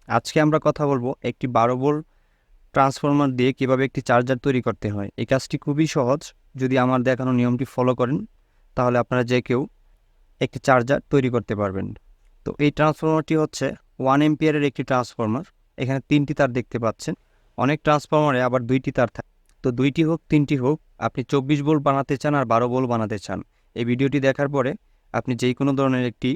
আজকে আমরা কথা বলবো একটি 12 ভোল্ট ট্রান্সফরমার দিয়ে কিভাবে একটি চার্জার তৈরি করতে হয়। এই কাজটি খুবই সহজ। যদি আমার দেখানো নিয়মটি ফলো করেন তাহলে আপনারা যে কেউ একটি চার্জার তৈরি করতে পারবেন। তো এই ট্রান্সফরমারটি হচ্ছে 1 এম্পিয়ারের একটি ট্রান্সফরমার। এখানে 3টি তার দেখতে পাচ্ছেন। অনেক ট্রান্সফরমারে আবার 2টি তার থাকে। তো 2টি হোক 3টি হোক, আপনি 24 ভোল্ট বানাতে চান আর 12 ভোল্ট বানাতে চান, এই ভিডিওটি দেখার পরে আপনি যেই কোনো ধরনের একটি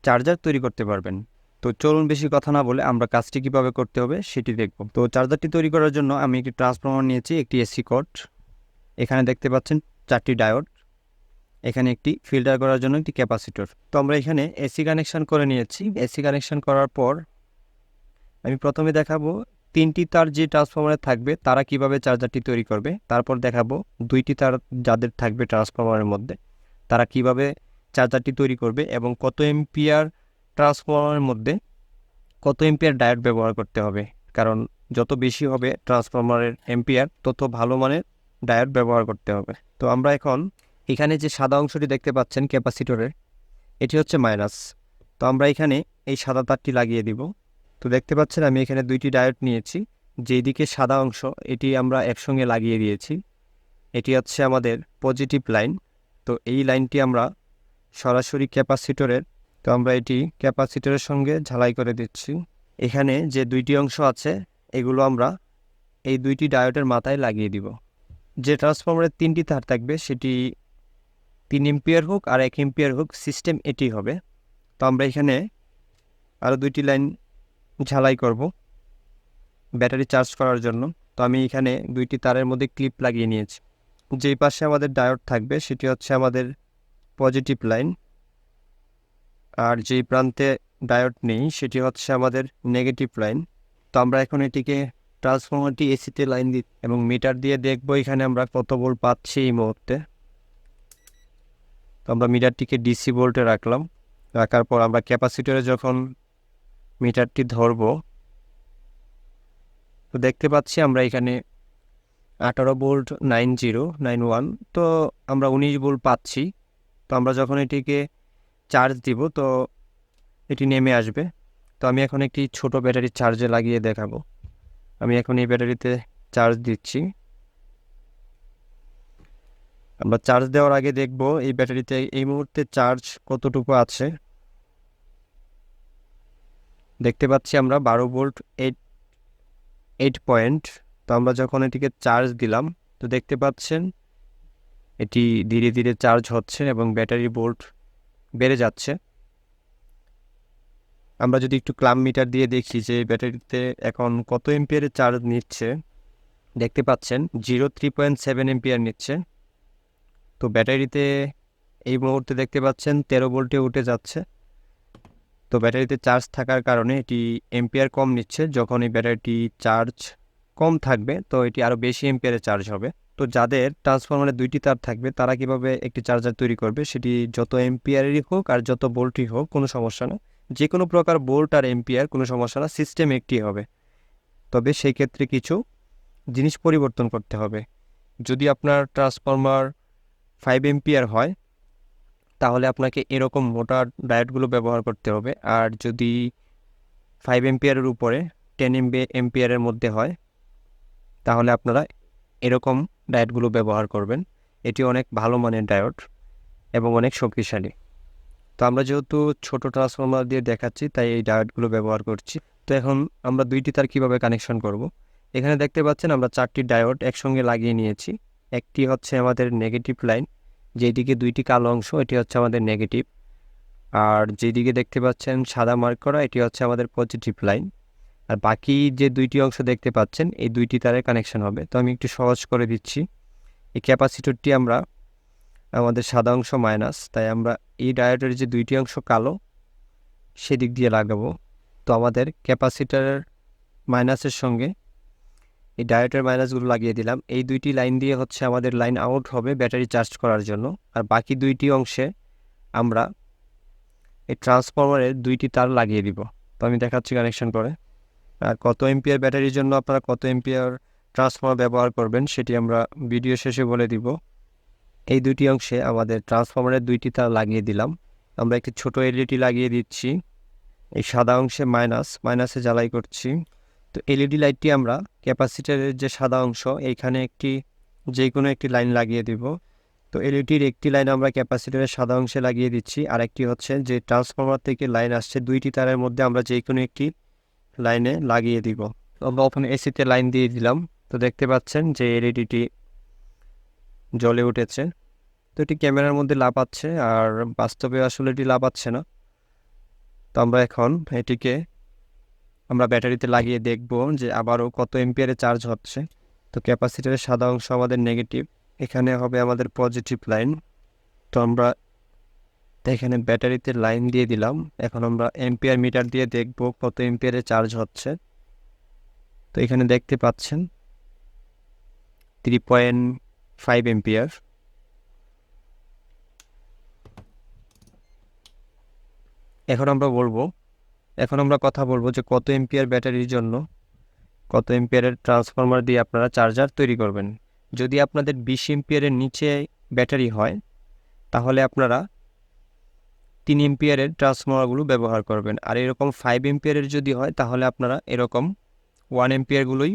চার্জার তৈরি করতে পারবেন। তো চলুন বেশি কথা না বলে আমরা কাজটি কীভাবে করতে হবে সেটি দেখব। তো চার্জারটি তৈরি করার জন্য আমি একটি ট্রান্সফরমার নিয়েছি, একটি এসি কট। এখানে দেখতে পাচ্ছেন 4টি ডায়োড। এখানে একটি ফিল্টার করার জন্য একটি ক্যাপাসিটর। তো আমরা এখানে এসি কানেকশন করে নিয়েছি। এসি কানেকশন করার পর আমি প্রথমে দেখাবো 3টি তার যে ট্রান্সফরমারে থাকবে তারা কিভাবে চার্জারটি তৈরি করবে। তারপর দেখাবো 2টি তার যাদের থাকবে ট্রান্সফরমারের মধ্যে তারা কিভাবে চার্জারটি তৈরি করবে এবং কত এম্পিয়ার ট্রান্সফরমারের মধ্যে কত এম্পিয়ার ডায়োড ব্যবহার করতে হবে। কারণ যত বেশি হবে ট্রান্সফরমারের এম্পিয়ার, তত ভালো মানের ডায়োড ব্যবহার করতে হবে। তো আমরা এখন এখানে যে সাদা অংশটি দেখতে পাচ্ছেন ক্যাপাসিটরের, এটি হচ্ছে মাইনাস। তো আমরা এখানে এই সাদা তারটি লাগিয়ে দিব। তো দেখতে পাচ্ছেন আমি এখানে 2টি ডায়োড নিয়েছি। যেই দিকে সাদা অংশ এটি আমরা একসঙ্গে লাগিয়ে দিয়েছি। এটি হচ্ছে আমাদের পজিটিভ লাইন। তো এই লাইনটি আমরা সরাসরি ক্যাপাসিটরের, তো আমরা এটি ক্যাপাসিটরের সঙ্গে ঝালাই করে দিচ্ছি। এখানে যে 2টি অংশ আছে এগুলো আমরা এই 2টি ডায়োডের মাথায় লাগিয়ে দিব। যে ট্রান্সফরমারের 3টি তার থাকবে সেটি 3 এম্পিয়ার হোক আর 1 এম্পিয়ার হোক, সিস্টেম এটি হবে। তো আমরা এখানে আরও 2টি লাইন ঝালাই করব ব্যাটারি চার্জ করার জন্য। তো আমি এখানে 2টি তারের মধ্যে ক্লিপ লাগিয়ে নিয়েছি। যেই পাশে আমাদের ডায়োড থাকবে সেটি হচ্ছে আমাদের পজিটিভ লাইন, আর যেই প্রান্তে ডায়োড নেই সেটি হচ্ছে আমাদের নেগেটিভ লাইন। তো আমরা এখন এটিকে ট্রান্সফরমারটি এসিতে লাইন দিই এবং মিটার দিয়ে দেখবো এখানে আমরা কত ভোল্ট পাচ্ছি এই মুহূর্তে। তো আমরা মিটারটিকে ডিসি ভোল্টে রাখার পর আমরা ক্যাপাসিটরে যখন মিটারটি ধরবো, তো দেখতে পাচ্ছি আমরা এখানে 18 ভোল্ট 9091। তো আমরা 19 ভোল্ট পাচ্ছি। তো আমরা যখন এটিকে চার্জ দিব তো এটি নেমে আসবে। তো আমি এখন একটি ছোট ব্যাটারি চার্জে লাগিয়ে দেখাবো। আমি এখন এই ব্যাটারিতে চার্জ দিচ্ছি। আমরা চার্জ দেওয়ার আগে দেখব এই ব্যাটারিতে এই মুহূর্তে চার্জ কতটুকু আছে। দেখতে পাচ্ছি আমরা 12 ভোল্ট 8 পয়েন্ট। তো আমরা যখন এটিকে চার্জ দিলাম তো দেখতে পাচ্ছেন এটি ধীরে ধীরে চার্জ হচ্ছে এবং ব্যাটারি ভোল্ট বেড়ে যাচ্ছে। আমরা যদি একটু ক্লাম মিটার দিয়ে দেখি যে ব্যাটারিতে এখন কত এম্পিয়ারের চার্জ নিচ্ছে, দেখতে পাচ্ছেন 3.7 এম্পিয়ার নিচ্ছে। তো ব্যাটারিতে এই মুহূর্তে দেখতে পাচ্ছেন 13 ভোল্টে উঠে যাচ্ছে। তো ব্যাটারিতে চার্জ থাকার কারণে এটি এম্পিয়ার কম নিচ্ছে। যখন এই ব্যাটারিটি চার্জ কম থাকবে তো এটি আরও বেশি এম্পিয়ারে চার্জ হবে। তো যাদের ট্রান্সফরমারে 2টি তার থাকবে তারা কিভাবে একটি চার্জার তৈরি করবে, সেটি যত এম্পিয়ারেরই হোক আর যত ভোল্টই হোক কোনো সমস্যা না। যে কোনো প্রকার ভোল্ট আর এম্পিয়ার কোনো সমস্যা না, সিস্টেম একটি হবে। তবে সেই ক্ষেত্রে কিছু জিনিস পরিবর্তন করতে হবে। যদি আপনার ট্রান্সফরমার 5 এম্পিয়ার হয় তাহলে আপনাকে এরকম মোটা ডায়োডগুলো ব্যবহার করতে হবে। আর যদি 5 এম্পিয়ারের উপরে 10 এম্পিয়ারের মধ্যে হয় তাহলে আপনারা এরকম ডায়োডগুলো ব্যবহার করবেন। এটি অনেক ভালো মানের ডায়োড এবং অনেক শক্তিশালী। তো আমরা যেহেতু ছোট ট্রান্সফরমার দিয়ে দেখাচ্ছি তাই এই ডায়োডগুলো ব্যবহার করছি। তো এখন আমরা 2টি তার কীভাবে কানেকশন করব। এখানে দেখতে পাচ্ছেন আমরা 4টি ডায়োড একসঙ্গে লাগিয়ে নিয়েছি। একটি হচ্ছে আমাদের নেগেটিভ লাইন, যেদিকে 2টি কালো অংশ এটি হচ্ছে আমাদের নেগেটিভ, আর যেদিকে দেখতে পাচ্ছেন সাদা মার্ক করা এটি হচ্ছে আমাদের পজিটিভ লাইন। আর বাকি যে 2টি অংশ দেখতে পাচ্ছেন এই 2টি তারের কানেকশন হবে। তো আমি একটু সহজ করে দিচ্ছি। এই ক্যাপাসিটরটি আমরা আমাদের সাদা অংশ মাইনাস, তাই আমরা এই ডায়োডের যে 2টি অংশ কালো সেদিক দিয়ে লাগাবো। তো আমাদের ক্যাপাসিটরের মাইনাসের সঙ্গে এই ডায়োডের মাইনাসগুলো লাগিয়ে দিলাম। এই 2টি লাইন দিয়ে হচ্ছে আমাদের লাইন আউট হবে ব্যাটারি চার্জ করার জন্য। আর বাকি 2টি অংশে আমরা এই ট্রান্সফরমারের 2টি তার লাগিয়ে দিব। তো আমি দেখাচ্ছি কানেকশন করে। আর কত এম্পিয়ার ব্যাটারির জন্য আপনারা কত এম্পিয়ার ট্রান্সফরমার ব্যবহার করবেন সেটি আমরা ভিডিও শেষে বলে দিব। এই 2টি অংশে আমাদের ট্রান্সফরমারের 2টি তার লাগিয়ে দিলাম। আমরা একটি ছোট এলইডি লাগিয়ে দিচ্ছি এই সাদা অংশে মাইনাসে জ্বালাই করছি। তো এলইডি লাইটটি আমরা ক্যাপাসিটরের যে সাদা অংশ এইখানে যে কোনো একটি লাইন লাগিয়ে দিব। তো এলইডির একটি লাইন আমরা ক্যাপাসিটরের সাদা অংশে লাগিয়ে দিচ্ছি, আর একটি হচ্ছে যে ট্রান্সফরমার থেকে লাইন আসছে দুইটি তারের মধ্যে আমরা যে কোনো একটি লাইনে লাগিয়ে দিব। আমরা ওখানে এসিতে লাইন দিয়ে দিলাম। তো দেখতে পাচ্ছেন যে এলইডিটি জ্বলে উঠেছে। তো এটি ক্যামেরার মধ্যে লাফাচ্ছে, আর বাস্তবে আসলে এটি লাফাচ্ছে না। তো আমরা এখন এটিকে ব্যাটারিতে লাগিয়ে দেখব যে আবারও কত এম্পিয়ারে চার্জ হচ্ছে। তো ক্যাপাসিটরের সাদা অংশ আমাদের নেগেটিভ, এখানে হবে আমাদের পজিটিভ লাইন। তো আমরা এখানে ব্যাটারিতে লাইন দিয়ে দিলাম। এখন আমরা এম্পিয়ার মিটার দিয়ে দেখব কত এম্পিয়ারে চার্জ হচ্ছে। তো এখানে দেখতে পাচ্ছেন 3.5 এম্পিয়ার। এখন আমরা কথা বলবো যে কত এম্পিয়ার ব্যাটারির জন্য কত এম্পিয়ারের ট্রান্সফরমার দিয়ে আপনারা চার্জার তৈরি করবেন। যদি আপনাদের 20 এম্পিয়ারের নিচে ব্যাটারি হয় তাহলে আপনারা 3 এম্পিয়ারের ট্রান্সফরমারগুলো ব্যবহার করবেন, আর এরকম 5 এম্পিয়ারের যদি হয় তাহলে আপনারা এরকম 1 এম্পিয়ারগুলোই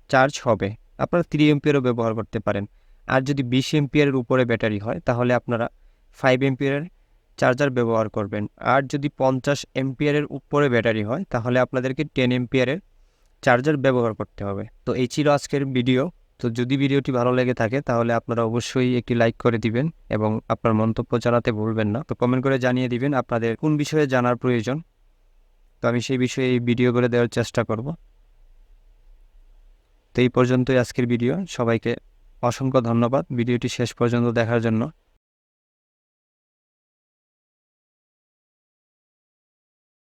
চার্জ হবে। আপনারা 3 এম্পিয়ারও ব্যবহার করতে পারেন। আর যদি 20 এম্পিয়ারের উপরে ব্যাটারি হয় তাহলে আপনারা 5 এম্পিয়ারের চার্জার ব্যবহার করবেন। আর যদি 50 এম্পিয়ারের উপরে ব্যাটারি হয় তাহলে আপনাদেরকে 10 এম্পিয়ারের চার্জার ব্যবহার করতে হবে। তো এই ছিল আজকের ভিডিও। তো যদি ভিডিওটি ভালো লেগে থাকে তাহলে আপনারা অবশ্যই একটি লাইক করে দিবেন এবং আপনার মন্তব্য জানাতে ভুলবেন না। তো কমেন্ট করে জানিয়ে দিবেন আপনাদের কোন বিষয়ে জানার প্রয়োজন। তো আমি সেই বিষয়ে এই ভিডিও করে দেওয়ার চেষ্টা করব। তো এই পর্যন্তই আজকের ভিডিও। সবাইকে অসংখ্য ধন্যবাদ ভিডিওটি শেষ পর্যন্ত দেখার জন্য।